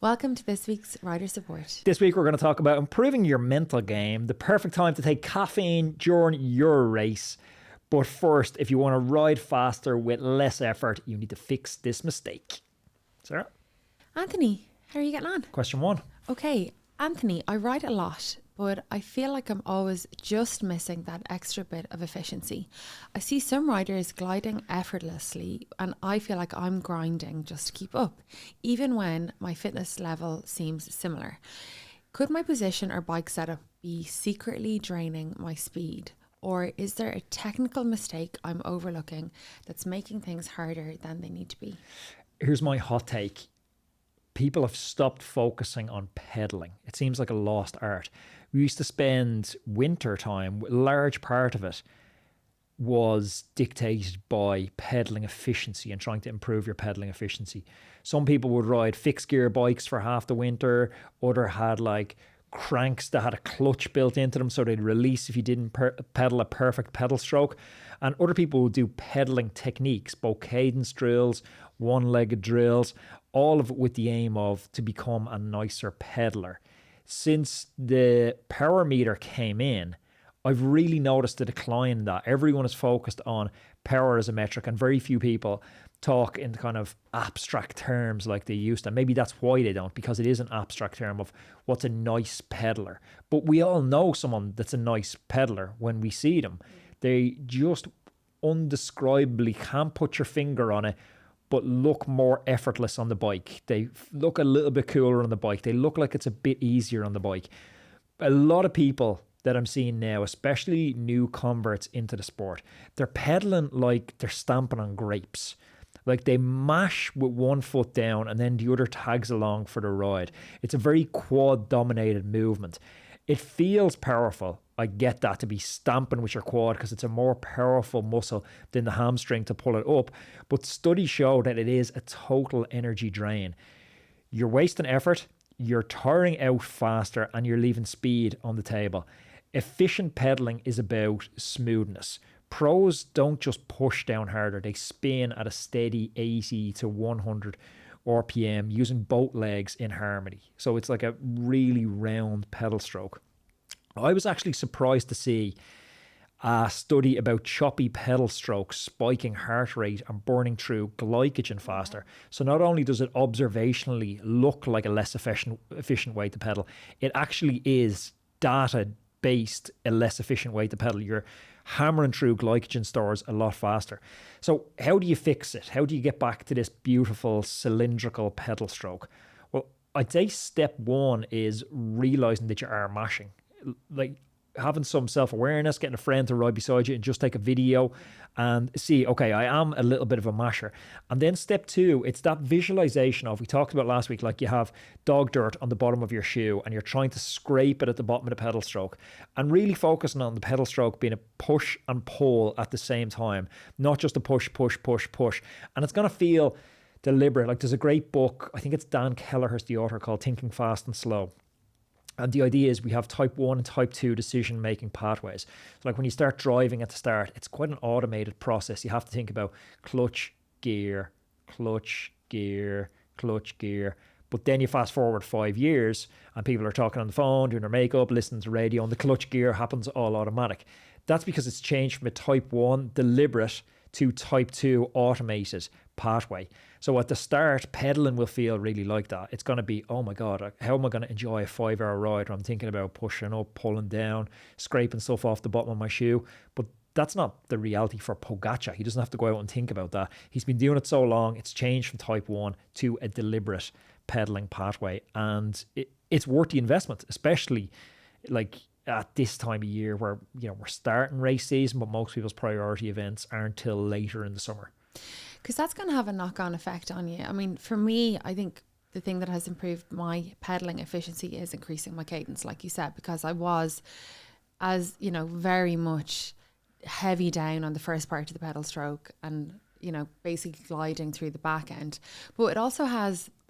Welcome to this week's Rider Support. This week we're going to talk about improving your mental game, the perfect time to take caffeine during your race. But first, if you want to ride faster with less effort, you need to fix this mistake. Sarah? Anthony, how are you getting on? Question 1. Okay, Anthony, I ride a lot, but I feel like I'm always just missing that extra bit of efficiency. I see some riders gliding effortlessly, and I feel like I'm grinding just to keep up, even when my fitness level seems similar. Could my position or bike setup be secretly draining my speed? Or is there a technical mistake I'm overlooking that's making things harder than they need to be? Here's my hot take. People have stopped focusing on pedaling. It seems like a lost art. We used to spend winter time, a large part of it was dictated by pedaling efficiency and trying to improve your pedaling efficiency. Some people would ride fixed gear bikes for half the winter. Other had like cranks that had a clutch built into them so they'd release if you didn't pedal a perfect pedal stroke. And other people would do pedaling techniques, both cadence drills, one-legged drills, all of it with the aim of to become a nicer pedaler. Since the power meter came in, I've really noticed a decline in that. Everyone is focused on power as a metric, and very few people talk in kind of abstract terms like they used to. Maybe that's why they don't, because it is an abstract term of what's a nice pedaler. But we all know someone that's a nice pedaler when we see them. They just undescribably can't put your finger on it, but look more effortless on the bike. They look a little bit cooler on the bike. They look like it's a bit easier on the bike. A lot of people that I'm seeing now, especially new converts into the sport, they're pedaling like they're stamping on grapes. Like they mash with one foot down and then the other tags along for the ride. It's a very quad-dominated movement. It feels powerful. I get that, to be stamping with your quad, because it's a more powerful muscle than the hamstring to pull it up. But studies show that it is a total energy drain. You're wasting effort, you're tiring out faster, and you're leaving speed on the table. Efficient pedaling is about smoothness. Pros don't just push down harder, they spin at a steady 80 to 100 RPM using both legs in harmony. So it's like a really round pedal stroke. I was actually surprised to see a study about choppy pedal strokes spiking heart rate and burning through glycogen faster. So not only does it observationally look like a less efficient way to pedal, it actually is data-based a less efficient way to pedal. You're hammering through glycogen stores a lot faster. So how do you fix it? How do you get back to this beautiful cylindrical pedal stroke? Well, I'd say step 1 is realizing that you are mashing. Like having some self-awareness, getting a friend to ride beside you and just take a video and see, okay, I am a little bit of a masher. And then step 2, it's that visualization of, we talked about last week, like you have dog dirt on the bottom of your shoe and you're trying to scrape it at the bottom of the pedal stroke, and really focusing on the pedal stroke being a push and pull at the same time, not just a push, push, push, push. And it's going to feel deliberate. Like there's a great book, I think it's Dan Kelleher's the author, called Thinking Fast and Slow. And the idea is we have type 1 and type 2 decision-making pathways. So like when you start driving at the start, it's quite an automated process. You have to think about clutch, gear, clutch, gear, clutch, gear. But then you fast forward 5 years and people are talking on the phone, doing their makeup, listening to radio, and the clutch gear happens all automatic. That's because it's changed from a type 1 deliberate to type 2 automated pathway. So at the start, pedaling will feel really like that. It's going to be, oh my God, how am I going to enjoy a 5-hour ride where I'm thinking about pushing up, pulling down, scraping stuff off the bottom of my shoe? But that's not the reality for Pogačar. He doesn't have to go out and think about that. He's been doing it so long, it's changed from type 1 to a deliberate pedaling pathway. And it's worth the investment, especially like at this time of year where, you know, we're starting race season, but most people's priority events aren't till later in the summer. Because that's going to have a knock-on effect on you. I mean, for me, I think the thing that has improved my pedaling efficiency is increasing my cadence, like you said, because I was, as you know, very much heavy down on the first part of the pedal stroke and, you know, basically gliding through the back end. But it also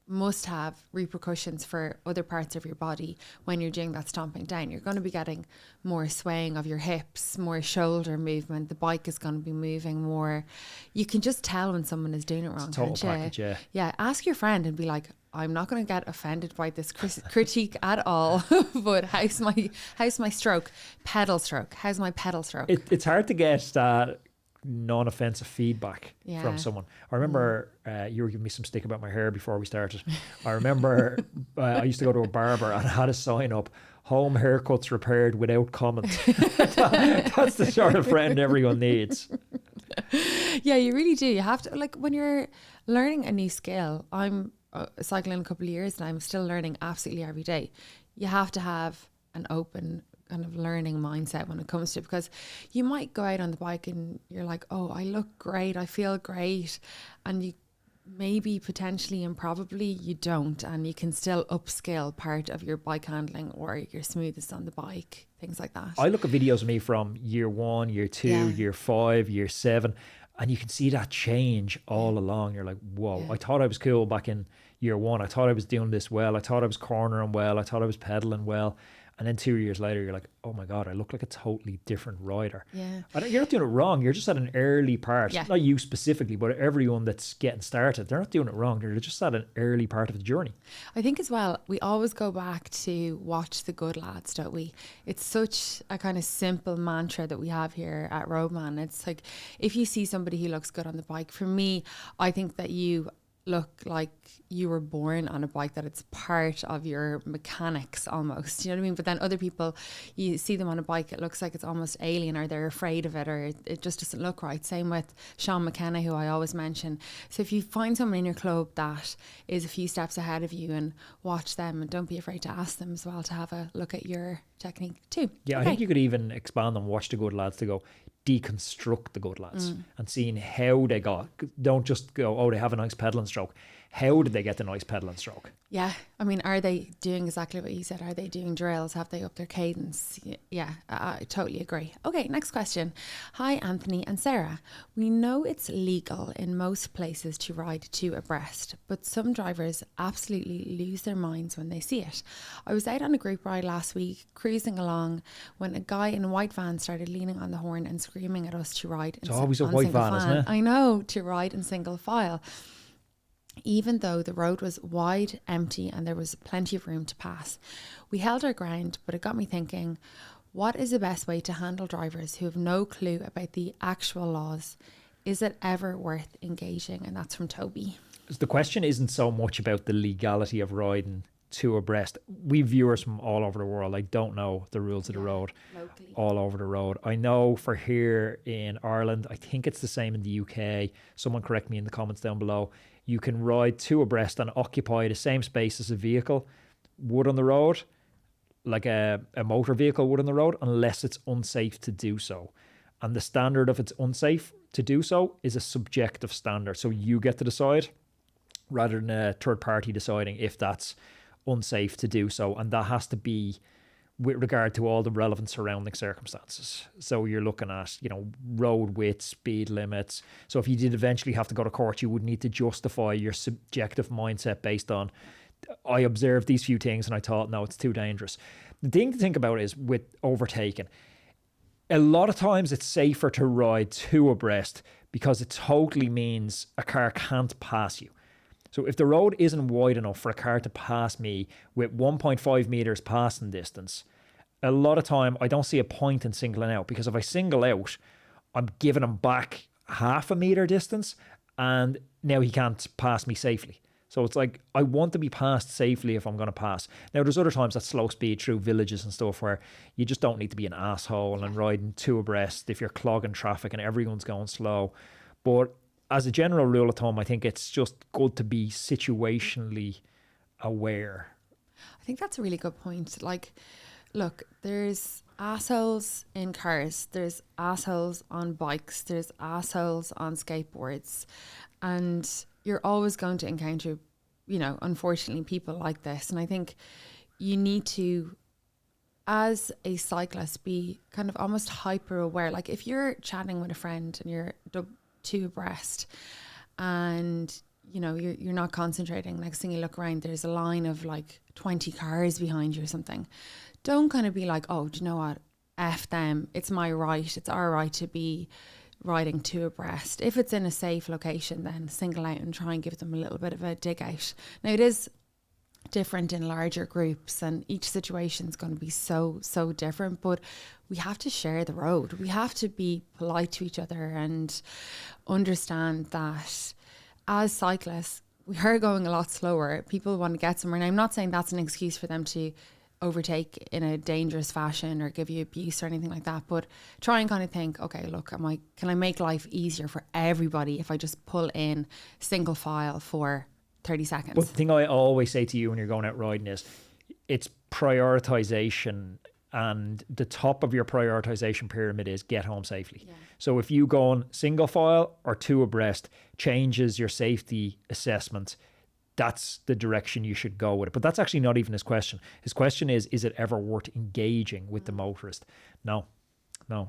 must have repercussions for other parts of your body when you're doing that stomping down. You're going to be getting more swaying of your hips, more shoulder movement. The bike is going to be moving more. You can just tell when someone is doing it wrong. It's a total package, yeah. Yeah, ask your friend and be like, I'm not going to get offended by this critique at all. But how's my stroke? Pedal stroke. How's my pedal stroke? It's hard to get that non-offensive feedback from someone. I remember you were giving me some stick about my hair before we started. I remember I used to go to a barber and I had a sign up, home haircuts repaired without comment. That's the sort of friend everyone needs. Yeah, you really do. You have to, like, when you're learning a new skill, I'm cycling a couple of years and I'm still learning absolutely every day. You have to have an open kind of learning mindset when it comes to it, because you might go out on the bike and you're like, oh, I look great, I feel great, and you maybe potentially and probably you don't, and you can still upscale part of your bike handling or your smoothness on the bike, things like that. I look at videos of me from year 1, year 2, year 5, year 7, and you can see that change all along. You're like, whoa, I thought I was cool back in year 1. I thought I was doing this well. I thought I was cornering well. I thought I was pedaling well. And then 2 years later, you're like, oh my God, I look like a totally different rider. Yeah. You're not doing it wrong. You're just at an early part. Yeah. Not you specifically, but everyone that's getting started. They're not doing it wrong. They're just at an early part of the journey. I think as well, we always go back to watch the good lads, don't we? It's such a kind of simple mantra that we have here at Roadman. It's like, if you see somebody who looks good on the bike, for me, I think that you look like you were born on a bike, that it's part of your mechanics almost, you know what I mean? But then other people, you see them on a bike, it looks like it's almost alien, or they're afraid of it, or it just doesn't look right. Same with Sean McKenna, who I always mention. So if you find someone in your club that is a few steps ahead of you, and watch them, and don't be afraid to ask them as well to have a look at your technique too. Yeah, okay. I think you could even expand on watch the good lads to go deconstruct the good lads and seeing how they got. Don't just go, oh, they have a nice pedaling stroke. How did they get the nice pedaling stroke? Yeah, I mean, are they doing exactly what you said? Are they doing drills? Have they upped their cadence? Yeah, I totally agree. Okay, next question. Hi, Anthony and Sarah. We know it's legal in most places to ride 2 abreast, but some drivers absolutely lose their minds when they see it. I was out on a group ride last week, cruising along, when a guy in a white van started leaning on the horn and screaming at us to ride. It's always a white van, isn't it? I know, to ride in single file, even though the road was wide, empty, and there was plenty of room to pass. We held our ground, but it got me thinking, what is the best way to handle drivers who have no clue about the actual laws? Is it ever worth engaging? And that's from Toby. The question isn't so much about the legality of riding 2 abreast. We have viewers from all over the world. I don't know the rules of the road locally. All over the road. I know for here in Ireland, I think it's the same in the UK. Someone correct me in the comments down below. You can ride 2 abreast and occupy the same space as a vehicle would on the road, like a motor vehicle would on the road, unless it's unsafe to do so. And the standard of it's unsafe to do so is a subjective standard. So you get to decide rather than a third party deciding if that's unsafe to do so. And that has to be with regard to all the relevant surrounding circumstances. So you're looking at, road width, speed limits. So if you did eventually have to go to court, you would need to justify your subjective mindset based on, I observed these few things and I thought, no, it's too dangerous. The thing to think about is with overtaking, a lot of times it's safer to ride 2 abreast because it totally means a car can't pass you. So if the road isn't wide enough for a car to pass me with 1.5 meters passing distance, a lot of time I don't see a point in singling out, because if I single out, I'm giving him back half a meter distance and now he can't pass me safely. So it's like, I want to be passed safely if I'm going to pass. Now, there's other times that slow speed through villages and stuff where you just don't need to be an asshole and riding 2 abreast if you're clogging traffic and everyone's going slow. But as a general rule of thumb, I think it's just good to be situationally aware. I think that's a really good point. Like, look, there's assholes in cars, there's assholes on bikes, there's assholes on skateboards, and you're always going to encounter, unfortunately, people like this. And I think you need to, as a cyclist, be kind of almost hyper aware. Like if you're chatting with a friend and you're 2 abreast and you're not concentrating, next thing you look around, there's a line of like 20 cars behind you or something. Don't kind of be like, oh, do you know what, F them, it's my right, it's our right to be riding 2 abreast. If it's in a safe location, then single out and try and give them a little bit of a dig out. Now, it is different in larger groups, and each situation is going to be so different, but we have to share the road. We have to be polite to each other and understand that as cyclists we are going a lot slower. People want to get somewhere, and I'm not saying that's an excuse for them to overtake in a dangerous fashion or give you abuse or anything like that, but try and kind of think, okay, look, can I make life easier for everybody if I just pull in single file for 30 seconds? But the thing I always say to you when you're going out riding is it's prioritization, and the top of your prioritization pyramid is get home safely. Yeah. So if you go on single file or two abreast changes your safety assessment, that's the direction you should go with it. But that's actually not even his question. His question is it ever worth engaging with the motorist? No,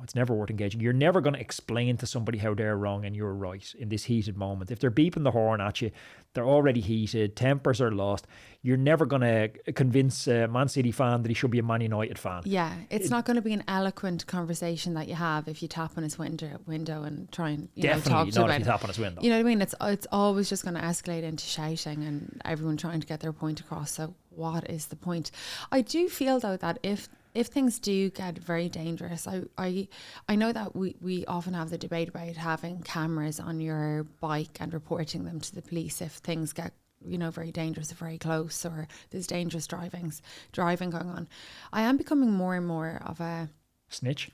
it's never worth engaging. You're never going to explain to somebody how they're wrong and you're right in this heated moment. If they're beeping the horn at you, they're already heated, tempers are lost. You're never going to convince a Man City fan that he should be a Man United fan. Yeah, it's not going to be an eloquent conversation that you have if you tap on his window and try and talk to him about it. Definitely not if you tap on his window. You know what I mean? It's always just going to escalate into shouting and everyone trying to get their point across. So what is the point? I do feel though that if things do get very dangerous, I know that we often have the debate about having cameras on your bike and reporting them to the police if things get very dangerous or very close, or there's dangerous driving going on. I am becoming more and more of a snitch.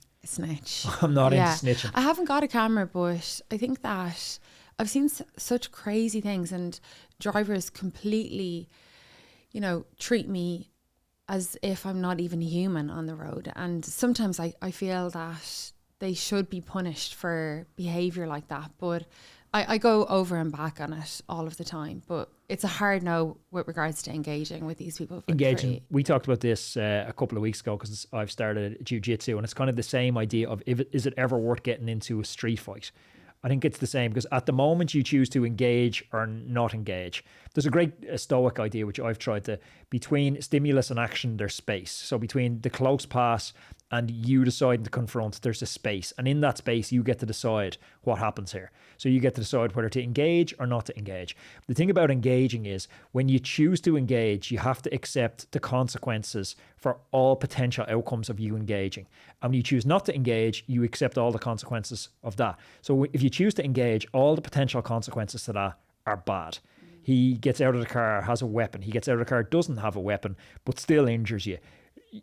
I'm not into snitching. I haven't got a camera, but I think that I've seen such crazy things, and drivers completely treat me as if I'm not even human on the road. And sometimes I feel that they should be punished for behaviour like that. But I go over and back on it all of the time. But it's a hard no with regards to engaging with these people. Engaging. We talked about this a couple of weeks ago because I've started jiu-jitsu, and it's kind of the same idea of is it ever worth getting into a street fight? I think it's the same, because at the moment you choose to engage or not engage. There's a great Stoic idea, which I've tried to, between stimulus and action, there's space. So between the close pass and you deciding to confront, there's a space. And in that space, you get to decide what happens here. So you get to decide whether to engage or not to engage. The thing about engaging is when you choose to engage, you have to accept the consequences for all potential outcomes of you engaging. And when you choose not to engage, you accept all the consequences of that. So if you choose to engage, all the potential consequences to that are bad. He gets out of the car, has a weapon. He gets out of the car, doesn't have a weapon, but still injures you.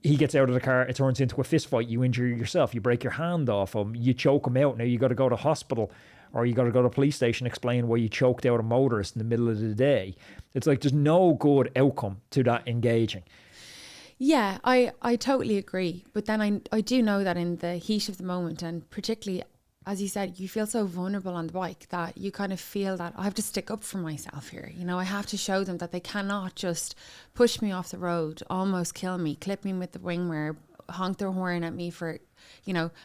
He gets out of the car, it turns into a fist fight. You injure yourself. You break your hand off him. You choke him out. Now you got to go to hospital, or you got to go to a police station, explain why you choked out a motorist in the middle of the day. It's like there's no good outcome to that engaging. Yeah, I totally agree. But then I do know that in the heat of the moment, and particularly, as you said, you feel so vulnerable on the bike that you kind of feel that I have to stick up for myself here. I have to show them that they cannot just push me off the road, almost kill me, clip me with the wing mirror, honk their horn at me for,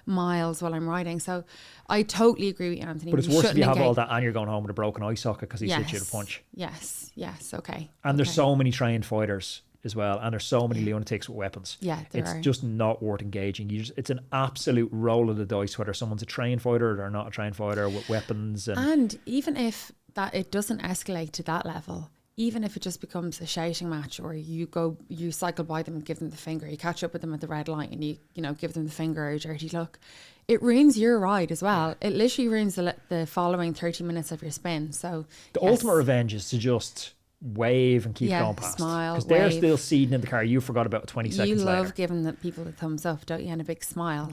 miles while I'm riding. So I totally agree with you, Anthony. But it's worse if you have all that and you're going home with a broken eye socket because he hit you to punch. Yes, okay. And there's so many trained fighters as well, and there's so many lunatics with weapons. Yeah, it's just not worth engaging. It's an absolute roll of the dice whether someone's a trained fighter or they're not a trained fighter with weapons. And even if that it doesn't escalate to that level, even if it just becomes a shouting match, or you cycle by them and give them the finger, you catch up with them at the red light and you give them the finger or a dirty look, it ruins your ride as well. It literally ruins the following 30 minutes of your spin. So the ultimate revenge is to just wave and keep going past, smile, because they're still seating in the car. You forgot about 20 seconds later. You love giving the people the thumbs up, don't you, and a big smile.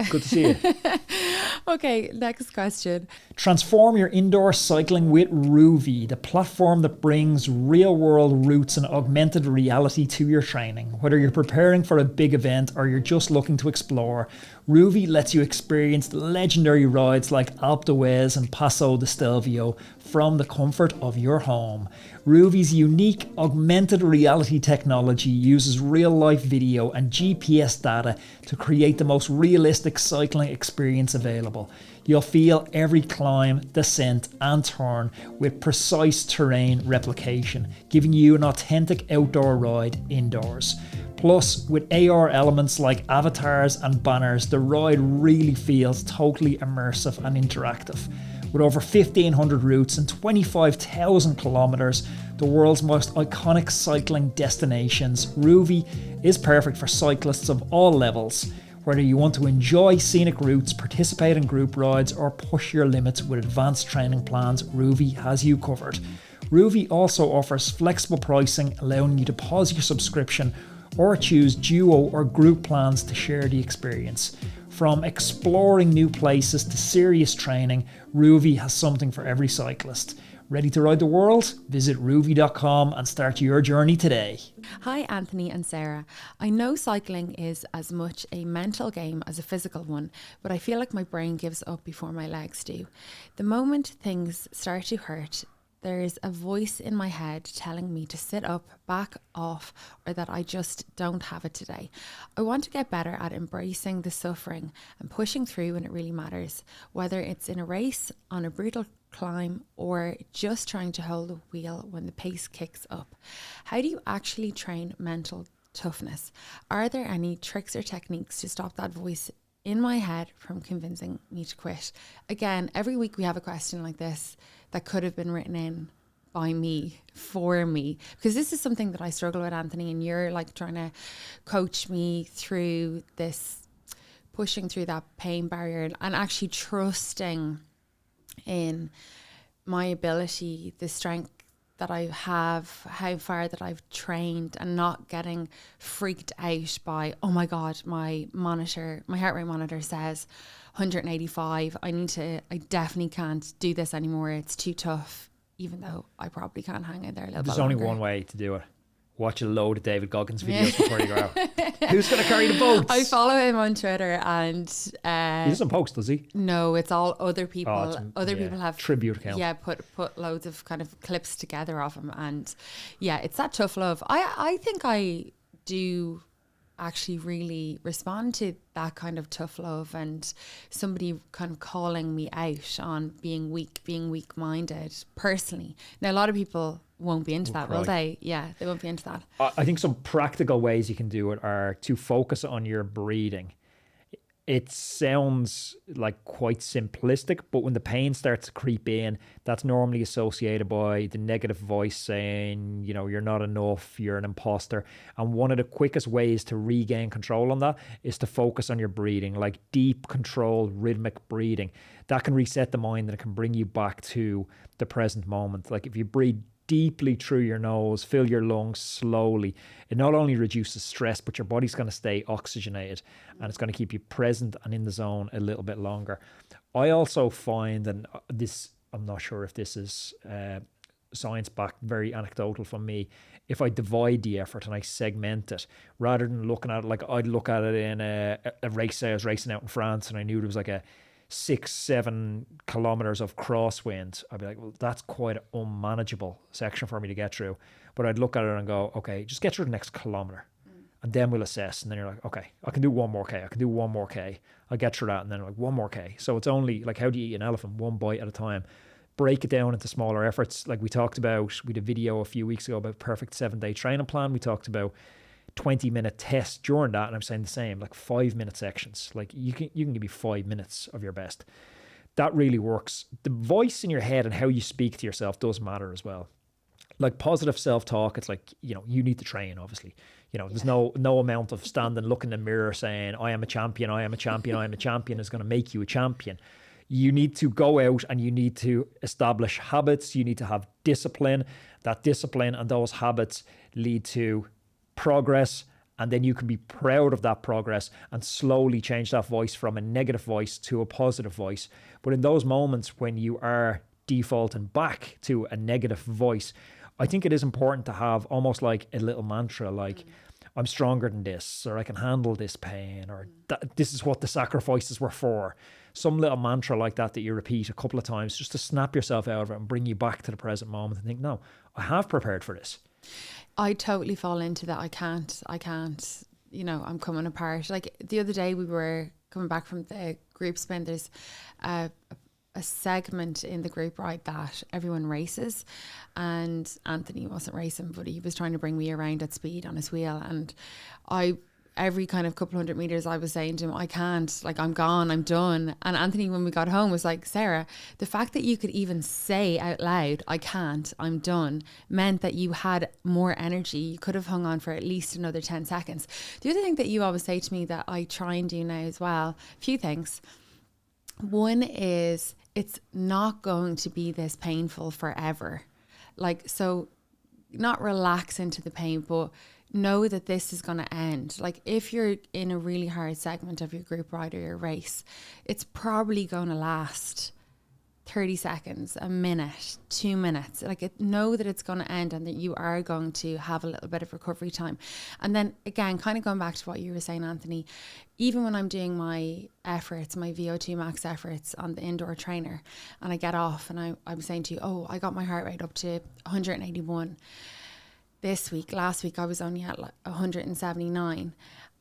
Good to see you. Okay, next question. Transform your indoor cycling with Rouvy, the platform that brings real-world routes and augmented reality to your training. Whether you're preparing for a big event or you're just looking to explore, Rouvy lets you experience legendary rides like Alpe and Passo de Stelvio from the comfort of your home. Rouvy's unique augmented reality technology uses real-life video and GPS data to create the most realistic cycling experience available. You'll feel every climb, descent and turn with precise terrain replication, giving you an authentic outdoor ride indoors. Plus, with AR elements like avatars and banners, the ride really feels totally immersive and interactive. With over 1,500 routes and 25,000 kilometres, the world's most iconic cycling destinations, Rouvy is perfect for cyclists of all levels. Whether you want to enjoy scenic routes, participate in group rides, or push your limits with advanced training plans, Rouvy has you covered. Rouvy also offers flexible pricing, allowing you to pause your subscription or choose duo or group plans to share the experience. From exploring new places to serious training, Rouvy has something for every cyclist. Ready to ride the world? Visit rouvy.com and start your journey today. Hi Anthony and Sarah. I know cycling is as much a mental game as a physical one, but I feel like my brain gives up before my legs do. The moment things start to hurt, there's a voice in my head telling me to sit up, back off, or that I just don't have it today. I want to get better at embracing the suffering and pushing through when it really matters, whether it's in a race, on a brutal climb, or just trying to hold the wheel when the pace kicks up. How do you actually train mental toughness? Are there any tricks or techniques to stop that voice in my head from convincing me to quit? Again, every week we have a question like this that could have been written in by me, for me, because this is something that I struggle with, Anthony, and you're like trying to coach me through this, pushing through that pain barrier and actually trusting in my ability, the strength that I have, how far that I've trained, and not getting freaked out by, oh my God, my heart rate monitor says 185. I definitely can't do this anymore. It's too tough, even though I probably can't hang in there a little bit There's only longer. one way to do it. Watch a load of David Goggins videos before you go out. Who's going to carry the boats? I follow him on Twitter, and He doesn't post, does he? no, it's all other people. People have tribute account. Yeah, put loads of kind of clips together of him, and yeah, it's that tough love. I think I do actually really respond to that kind of tough love, and somebody kind of calling me out on being weak-minded personally. Now, a lot of people won't be into that, will they? Yeah, they won't be into that. I think some practical ways you can do it are to focus on your breathing. It sounds like quite simplistic, but when the pain starts to creep in, that's normally associated by the negative voice saying, you know, you're not enough, you're an imposter. And one of the quickest ways to regain control on that is to focus on your breathing, like deep, controlled, rhythmic breathing. That can reset the mind and it can bring you back to the present moment. Like if you breathe deeply through your nose, fill your lungs slowly, it not only reduces stress, but your body's going to stay oxygenated and it's going to keep you present and in the zone a little bit longer. I also find, and this, I'm not sure if this is science backed, very anecdotal from me, if I divide the effort and I segment it, rather than looking at it like I'd look at it in a race. I was racing out in France and I knew there was like a 6-7 kilometers of crosswind. I'd be like, well, that's quite an unmanageable section for me to get through. But I'd look at it and go, okay, just get through the next kilometer and then we'll assess. And then you're like, okay, I can do one more K. I can do one more K. I'll get through that. And then like one more K. So it's only like, how do you eat an elephant? One bite at a time. Break it down into smaller efforts. Like we talked about, we did a video a few weeks ago about perfect 7-day training plan. We talked about 20-minute tests during that, and I'm saying the same, like 5-minute sections. Like you can give me 5 minutes of your best. That really works. The voice in your head and how you speak to yourself does matter as well. Like positive self-talk, it's like, you know, you need to train, obviously. You know, there's no amount of standing, looking in the mirror saying, I am a champion, I am a champion, I am a champion is going to make you a champion. You need to go out and you need to establish habits. You need to have discipline. That discipline and those habits lead to progress, and then you can be proud of that progress and slowly change that voice from a negative voice to a positive voice. But in those moments when you are defaulting back to a negative voice, I think it is important to have almost like a little mantra, like I'm stronger than this, or I can handle this pain, or this is what the sacrifices were for. Some little mantra like that you repeat a couple of times just to snap yourself out of it and bring you back to the present moment and think, no, I have prepared for this. I totally fall into that. I can't, you know, I'm coming apart. Like the other day we were coming back from the group spin. There's a segment in the group ride that everyone races, and Anthony wasn't racing, but he was trying to bring me around at speed on his wheel. And I every kind of couple 100 meters I was saying to him, I can't, like, I'm gone, I'm done. And Anthony, when we got home, was like, Sarah, the fact that you could even say out loud, I can't, I'm done, meant that you had more energy. You could have hung on for at least another 10 seconds. The other thing that you always say to me that I try and do now as well, a few things. One is, it's not going to be this painful forever. Like, so not relax into the pain, but know that this is going to end. Like, if you're in a really hard segment of your group ride or your race, it's probably going to last 30 seconds, a minute, 2 minutes. Like, know that it's going to end and that you are going to have a little bit of recovery time. And then again, kind of going back to what you were saying, Anthony, even when I'm doing my efforts, my VO2 max efforts on the indoor trainer, and I get off and I'm saying to you, oh, I got my heart rate up to 181 this week. Last week I was only at like 179,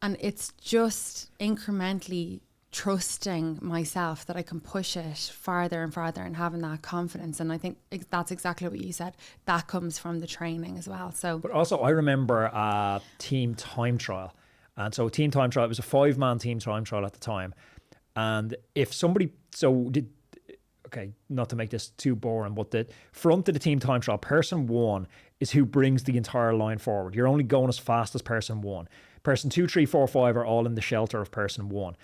and it's just incrementally trusting myself that I can push it farther and farther and having that confidence. And I think that's exactly what you said. That comes from the training as well. So, but also I remember a team time trial, and so team time trial, it was a 5-man team time trial at the time. And if somebody okay, not to make this too boring, but the front of the team time trial, person 1 is who brings the entire line forward. You're only going as fast as person 1. Person 2, 3, 4, 5 are all in the shelter of person 1.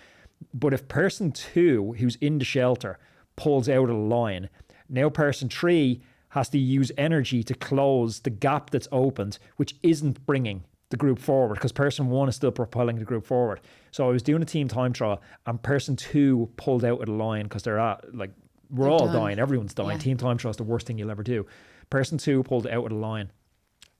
But if person 2, who's in the shelter, pulls out of the line, now person 3 has to use energy to close the gap that's opened, which isn't bringing the group forward, because person 1 is still propelling the group forward. So I was doing a team time trial, and person 2 pulled out of the line because they're at, like, we're all dying. Everyone's dying. Yeah. Team time trial is the worst thing you'll ever do. Person 2 pulled out of the line.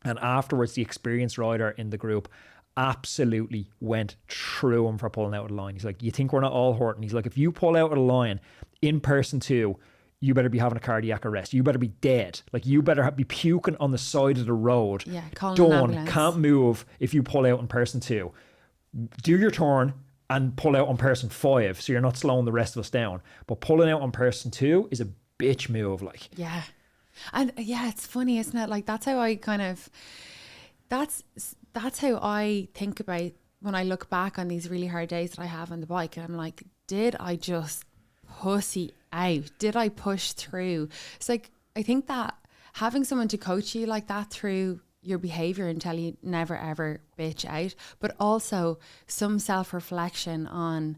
And afterwards, the experienced rider in the group absolutely went through him for pulling out of the line. He's like, you think we're not all hurting? He's like, if you pull out of the line in person 2, you better be having a cardiac arrest. You better be dead. Like, you better be puking on the side of the road. Yeah, calling Done. an ambulance. Can't move if you pull out in person 2. Do your turn and pull out on person 5, so you're not slowing the rest of us down. But pulling out on person 2 is a bitch move, like. Yeah. And yeah, it's funny, isn't it? Like, that's how I kind of, that's how I think about when I look back on these really hard days that I have on the bike, and I'm like, did I just pussy out? Did I push through? It's like, I think that having someone to coach you like that through your behavior and tell you never ever bitch out, but also some self-reflection on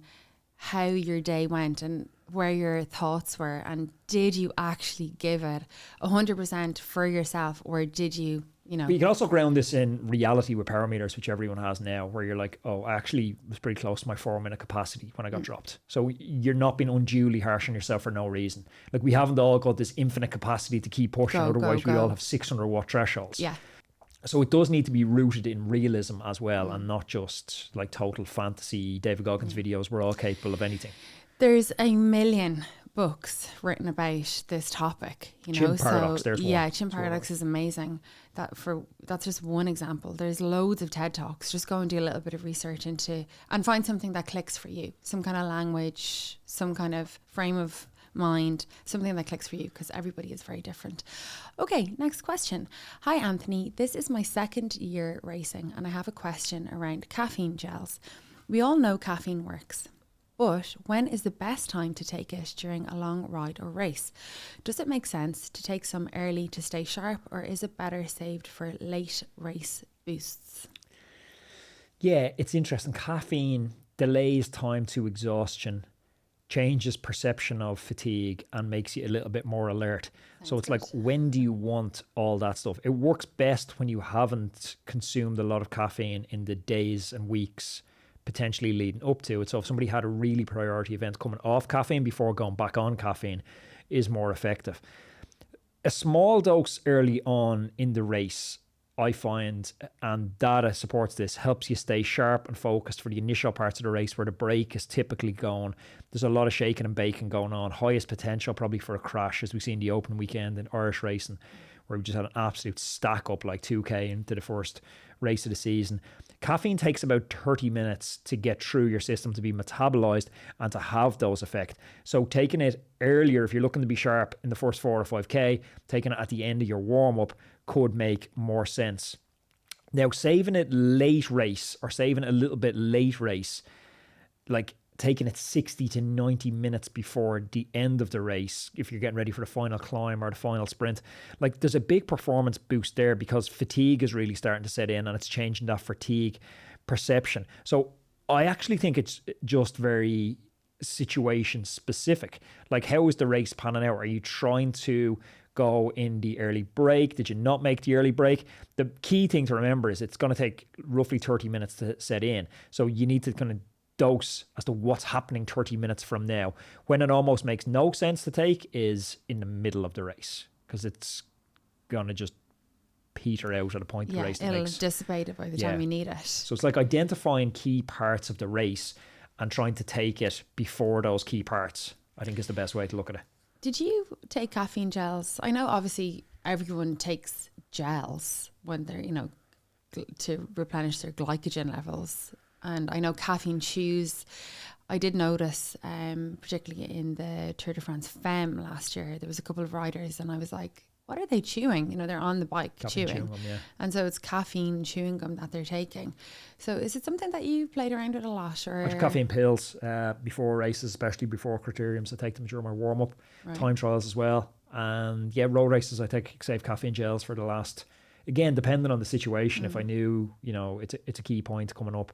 how your day went and where your thoughts were, and did you actually give it 100% for yourself, or did you, you know. But you can also ground this in reality with power meters, which everyone has now, where you're like, oh, I actually was pretty close to my 4-minute capacity when I got dropped. So you're not being unduly harsh on yourself for no reason. Like, we haven't all got this infinite capacity to keep pushing, otherwise we all have 600 watt thresholds. Yeah. So it does need to be rooted in realism as well, and not just like total fantasy. David Goggins videos, we're all capable of anything. There's a million books written about this topic, you know. Chin paradox, there's one. Yeah, chin paradox is amazing. That's just one example. There's loads of TED Talks. Just go and do a little bit of research into, and find something that clicks for you. Some kind of language, some kind of frame of mind, something that clicks for you, because everybody is very different. Okay, next question. Hi Anthony, this is my 2nd year racing, and I have a question around caffeine gels. We all know caffeine works, but when is the best time to take it during a long ride or race? Does it make sense to take some early to stay sharp, or is it better saved for late race boosts? Yeah, it's interesting. Caffeine delays time to exhaustion, changes perception of fatigue, and makes you a little bit more alert. So it's like, when do you want all that stuff? It works best when you haven't consumed a lot of caffeine in the days and weeks potentially leading up to it. So if somebody had a really priority event, coming off caffeine before going back on caffeine is more effective. A small dose early on in the race, I find, and data supports this, helps you stay sharp and focused for the initial parts of the race where the break is typically going. There's a lot of shaking and baking going on. Highest potential probably for a crash, as we see in the open weekend in Irish racing, where we just had an absolute stack up, like 2K into the first race of the season. Caffeine takes about 30 minutes to get through your system, to be metabolized and to have those effects. So taking it earlier, if you're looking to be sharp in the first 4 or 5K, taking it at the end of your warm-up could make more sense. Now, saving it late race or saving a little bit late race, like taking it 60 to 90 minutes before the end of the race, if you're getting ready for the final climb or the final sprint, like there's a big performance boost there because fatigue is really starting to set in and it's changing that fatigue perception. So I actually think it's just very situation specific. Like, how is the race panning out? Are you trying to go in the early break? Did you not make the early break? The key thing to remember is it's going to take roughly 30 minutes to set in. So you need to kind of dose as to what's happening 30 minutes from now. When it almost makes no sense to take is in the middle of the race, because it's going to just peter out at a point of the race. It'll have dissipated by the time you need it. So it's like identifying key parts of the race and trying to take it before those key parts, I think, is the best way to look at it. Did you take caffeine gels? I know obviously everyone takes gels when they're, to replenish their glycogen levels. And I know caffeine chews. I did notice, particularly in the Tour de France Femme last year, there was a couple of riders and I was like, what are they chewing? They're on the bike chewing gum, yeah. And so it's caffeine chewing gum that they're taking. So is it something that you played around with a lot? Or I take caffeine pills before races, especially before criteriums. I take them during my warm-up, time trials as well. And road races, I take safe caffeine gels for the last, again, depending on the situation. If I knew, it's a key point coming up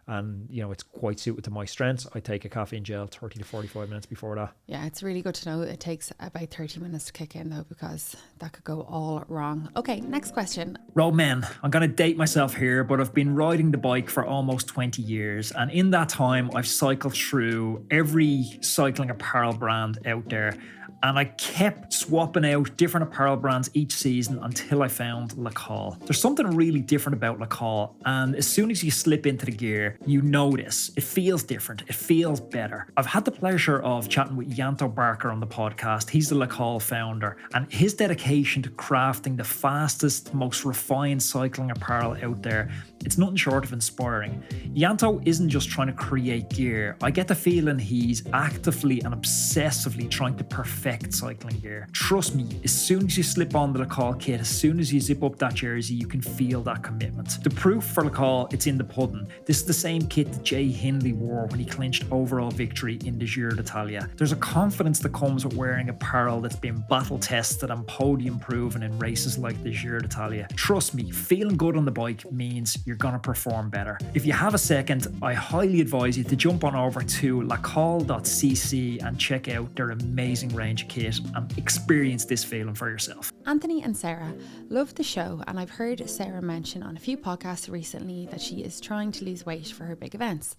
and, it's quite suited to my strengths, I take a caffeine gel 30 to 45 minutes before that. Yeah, it's really good to know it takes about 30 minutes to kick in though, because that could go all wrong. Okay, next question. Roadman, I'm going to date myself here, but I've been riding the bike for almost 20 years. And in that time, I've cycled through every cycling apparel brand out there. And I kept swapping out different apparel brands each season until I found Le Col. There's something really different about Le Col, and as soon as you slip into the gear, you notice it feels different, it feels better. I've had the pleasure of chatting with Yanto Barker on the podcast. He's the Le Col founder, and his dedication to crafting the fastest, most refined cycling apparel out there, it's nothing short of inspiring. Yanto isn't just trying to create gear. I get the feeling he's actively and obsessively trying to perfect cycling gear. Trust me, as soon as you slip on the Le Col kit, as soon as you zip up that jersey, you can feel that commitment. The proof for Le Col, it's in the pudding. This is the same kit that Jay Hindley wore when he clinched overall victory in the Giro d'Italia. There's a confidence that comes with wearing apparel that's been battle tested and podium proven in races like the Giro d'Italia. Trust me, feeling good on the bike means you're gonna perform better. If you have a second, I highly advise you to jump on over to lacol.cc and check out their amazing range of kit and experience this feeling for yourself. Anthony and Sarah love the show, and I've heard Sarah mention on a few podcasts recently that she is trying to lose weight for her big events.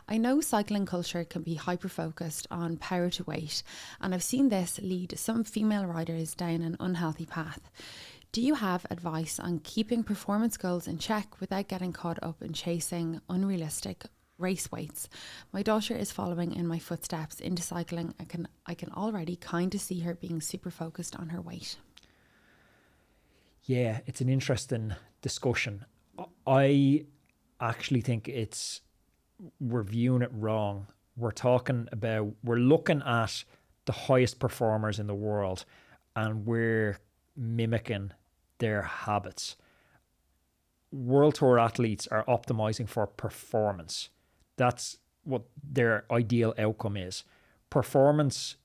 I know cycling culture can be hyper-focused on power to weight, and I've seen this lead some female riders down an unhealthy path. Do you have advice on keeping performance goals in check without getting caught up in chasing unrealistic race weights? My daughter is following in my footsteps into cycling. I can already kind of see her being super focused on her weight. Yeah, it's an interesting discussion. I actually think we're viewing it wrong. We're looking at the highest performers in the world and we're mimicking their habits. World Tour athletes are optimizing for performance. That's what their ideal outcome is. Performance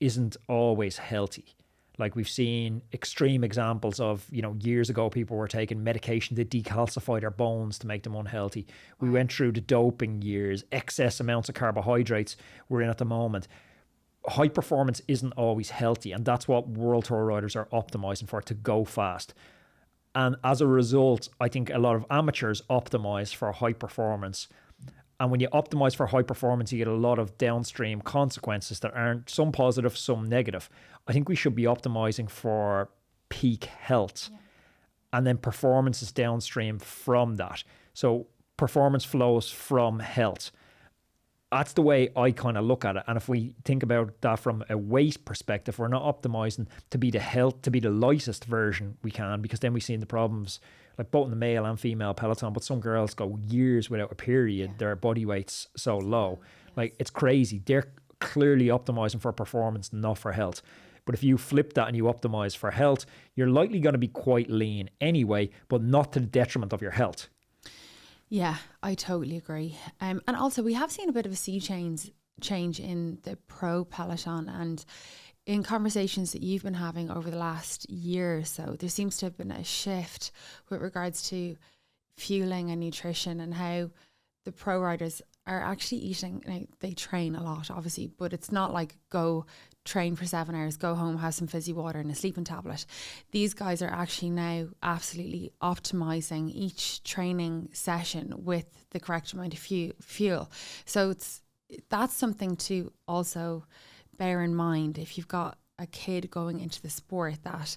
isn't always healthy. Like we've seen extreme examples of, years ago, people were taking medication to decalcify their bones to make them unhealthy. We went through the doping years, excess amounts of carbohydrates we're in at the moment. High performance isn't always healthy, and that's what World Tour riders are optimizing for, to go fast. And as a result, I think a lot of amateurs optimize for high performance. And when you optimize for high performance, you get a lot of downstream consequences that aren't, some positive, some negative. I think we should be optimizing for peak health. Yeah. And then performance is downstream from that. So performance flows from health. That's the way I kind of look at it. And if we think about that from a weight perspective, we're not optimizing to be the lightest version we can, because then we see the problems like both in the male and female peloton. But some girls go years without a period. Yeah. Their body weight's so low. Yes. Like, it's crazy. They're clearly optimizing for performance, not for health. But if you flip that and you optimize for health, you're likely going to be quite lean anyway, but not to the detriment of your health. Yeah, I totally agree. And also we have seen a bit of a sea change in the pro peloton, and in conversations that you've been having over the last year or so, there seems to have been a shift with regards to fueling and nutrition, and how the pro riders are actually eating. You know, they train a lot, obviously, but it's not like go train for 7 hours, go home, have some fizzy water and a sleeping tablet. These guys are actually now absolutely optimizing each training session with the correct amount of fuel. So that's something to also bear in mind if you've got a kid going into the sport, that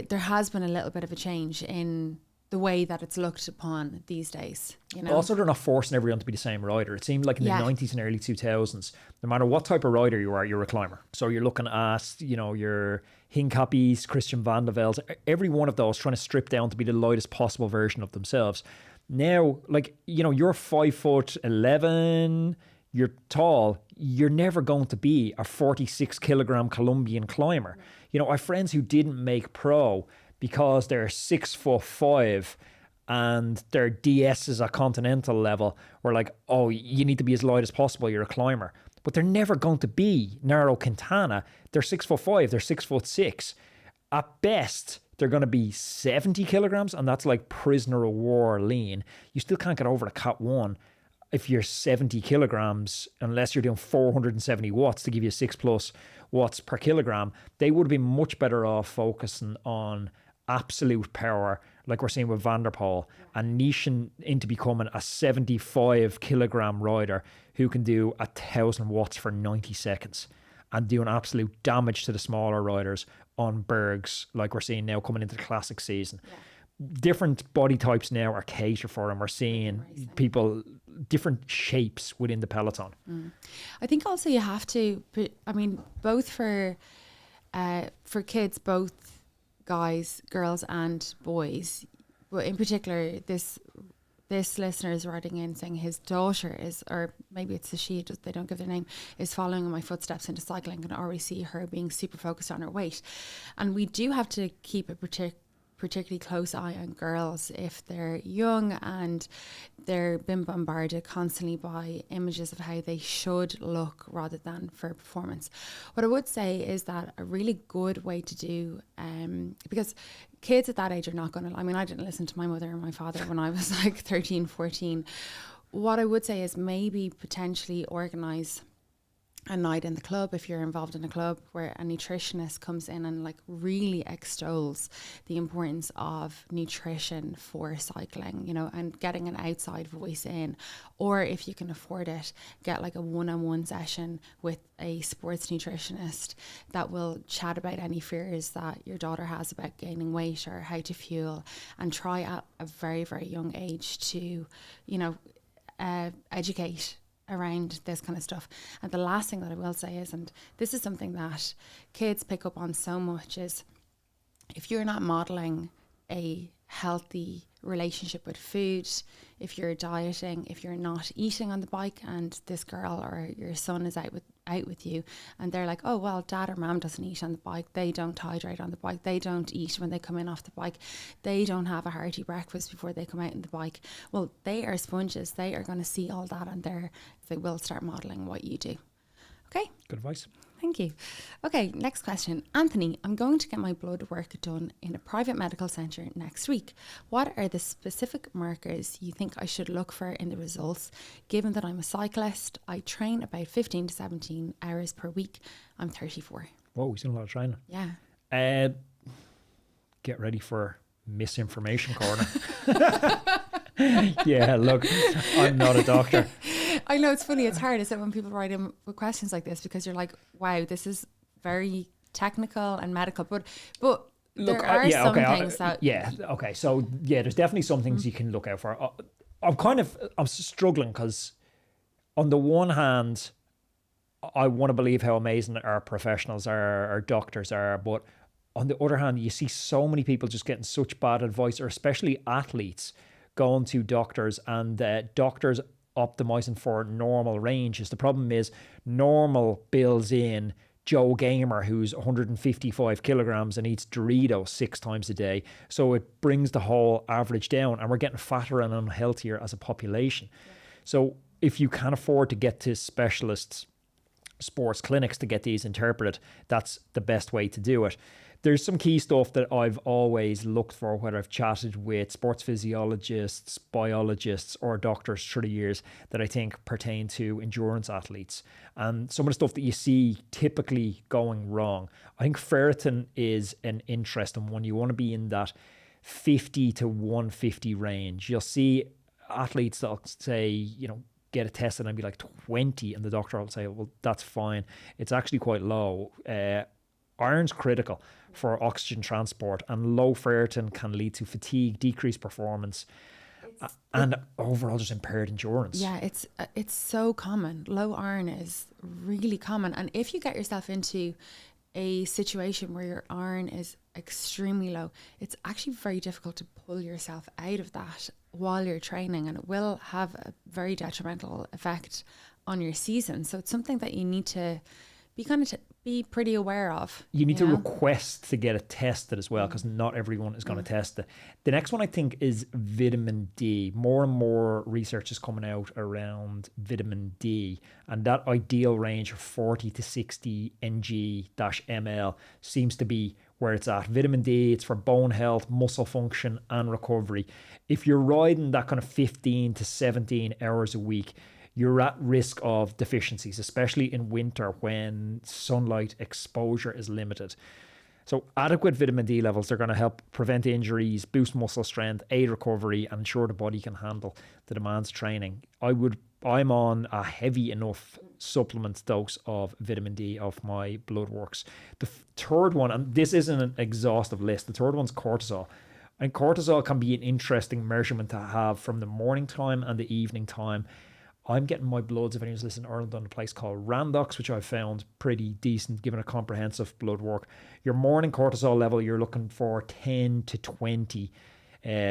there has been a little bit of a change in the way that it's looked upon these days. You know? Also, they're not forcing everyone to be the same rider. It seemed like in the 90s and early 2000s, no matter what type of rider you are, you're a climber. So you're looking at, you know, your Hincappies, Christian Van de Vels, every one of those trying to strip down to be the lightest possible version of themselves. Now, like, you know, you're 5'11", you're tall, you're never going to be a 46 kilogram Colombian climber. You know, I have friends who didn't make pro because they're 6'5" and their DSs at continental level were like, oh, you need to be as light as possible, you're a climber. But they're never going to be Nairo Quintana. They're 6'5", they're 6'6". At best, they're going to be 70 kilograms, and that's like prisoner of war lean. You still can't get over the Cat 1 if you're 70 kilograms, unless you're doing 470 watts to give you 6+ watts per kilogram. They would have been much better off focusing on absolute power, like we're seeing with Van der Poel, and niching into becoming a 75 kilogram rider who can do 1,000 watts for 90 seconds and doing absolute damage to the smaller riders on bergs, like we're seeing now coming into the classic season. Different body types now are catered for, and we're seeing people different shapes within the peloton. I think also you have to, I mean, both for kids, both guys, girls and boys, but in particular this listener is writing in saying his daughter is, or maybe it's a she, they don't give their name, is following in my footsteps into cycling, and already see her being super focused on her weight. And we do have to keep a particularly close eye on girls if they're young and they're being bombarded constantly by images of how they should look rather than for performance. What I would say is that a really good way to do, because kids at that age are not going to, I mean, I didn't listen to my mother and my father when I was like 13, 14. What I would say is maybe potentially organise a night in the club, if you're involved in a club, where a nutritionist comes in and like really extols the importance of nutrition for cycling, you know, and getting an outside voice in. Or if you can afford it, get like a one-on-one session with a sports nutritionist that will chat about any fears that your daughter has about gaining weight or how to fuel, and try at a very, very young age to, you know, educate around this kind of stuff. And the last thing that I will say is, and this is something that kids pick up on so much, is if you're not modeling a healthy relationship with food, if you're dieting, if you're not eating on the bike, and this girl or your son is out with you and they're like, oh well, dad or mom doesn't eat on the bike, they don't hydrate on the bike, they don't eat when they come in off the bike, they don't have a hearty breakfast before they come out on the bike. Well, they are sponges, they are going to see all that, and they will start modeling what you do. Okay, good advice. Thank you. Okay, next question. Anthony, I'm going to get my blood work done in a private medical centre next week. What are the specific markers you think I should look for in the results, given that I'm a cyclist? I train about 15 to 17 hours per week. I'm 34. Whoa, he's doing a lot of training. Yeah. Get ready for misinformation corner. Yeah, look, I'm not a doctor. I know, it's funny, it's hard, isn't it, when people write in with questions like this, because you're like, wow, this is very technical and medical, but look, there are some things that... Yeah, okay, so yeah, there's definitely some things you can look out for. I'm struggling, because on the one hand, I want to believe how amazing our professionals are, our doctors are, but on the other hand, you see so many people just getting such bad advice, or especially athletes going to doctors, and doctors optimizing for normal ranges. The problem is normal builds in Joe Gamer who's 155 kilograms and eats Doritos 6 times a day. So it brings the whole average down, and we're getting fatter and unhealthier as a population. Yeah. So if you can afford to get to specialists, sports clinics to get these interpreted, that's the best way to do it. There's some key stuff that I've always looked for, whether I've chatted with sports physiologists, biologists, or doctors through the years, that I think pertain to endurance athletes. And some of the stuff that you see typically going wrong, I think ferritin is an interesting one. You want to be in that 50 to 150 range. You'll see athletes that'll say, you know, get it tested and be like 20, and the doctor will say, well, that's fine. It's actually quite low. Iron's critical for oxygen transport, and low ferritin can lead to fatigue, decreased performance, and overall just impaired endurance. Yeah, it's so common. Low iron is really common, and if you get yourself into a situation where your iron is extremely low, it's actually very difficult to pull yourself out of that while you're training, and it will have a very detrimental effect on your season. So it's something that you need to be pretty aware of. You need to request to get it tested as well, because not everyone is going to test it. The next one I think is vitamin D. More and more research is coming out around vitamin D, and that ideal range of 40 to 60 ng/ml seems to be where it's at. Vitamin D, it's for bone health, muscle function, and recovery. If you're riding that kind of 15 to 17 hours a week, you're at risk of deficiencies, especially in winter when sunlight exposure is limited. So adequate vitamin D levels are going to help prevent injuries, boost muscle strength, aid recovery, and ensure the body can handle the demands of training. I'm on a heavy enough supplement dose of vitamin D of my blood works. The third one, and this isn't an exhaustive list, the third one's cortisol. And cortisol can be an interesting measurement to have from the morning time and the evening time. I'm getting my bloods, if anyone's listening in Ireland, on a place called Randox, which I found pretty decent, given a comprehensive blood work. Your morning cortisol level, you're looking for 10 to 20.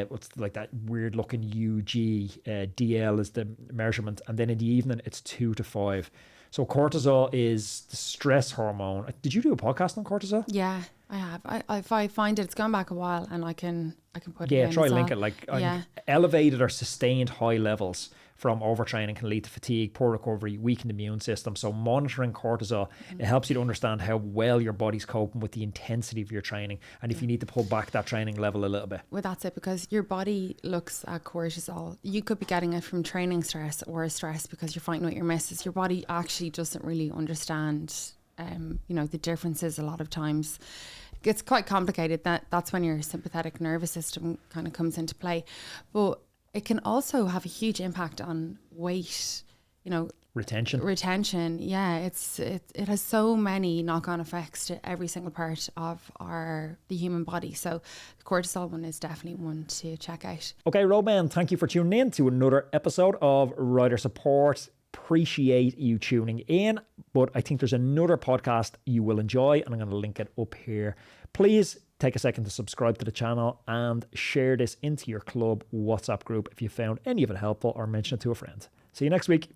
What's like that weird looking UG, DL is the measurement. And then in the evening, it's 2 to 5. So cortisol is the stress hormone. Did you do a podcast on cortisol? Yeah, I have. If I find it's gone back a while, and I can put it in. Yeah, try as link well. it. Elevated or sustained high levels from overtraining can lead to fatigue, poor recovery, weakened immune system. So monitoring cortisol, it helps you to understand how well your body's coping with the intensity of your training, and if you need to pull back that training level a little bit. Well, that's it, because your body looks at cortisol. You could be getting it from training stress or stress because you're fighting with your missus. Your body actually doesn't really understand, the differences a lot of times. It's quite complicated. That's when your sympathetic nervous system kind of comes into play. But it can also have a huge impact on weight, Retention, yeah. It has so many knock-on effects to every single part of the human body. So the cortisol one is definitely one to check out. Okay, Roadman, thank you for tuning in to another episode of Rider Support. Appreciate you tuning in, but I think there's another podcast you will enjoy, and I'm going to link it up here. Please take a second to subscribe to the channel and share this into your club WhatsApp group if you found any of it helpful, or mention it to a friend. See you next week.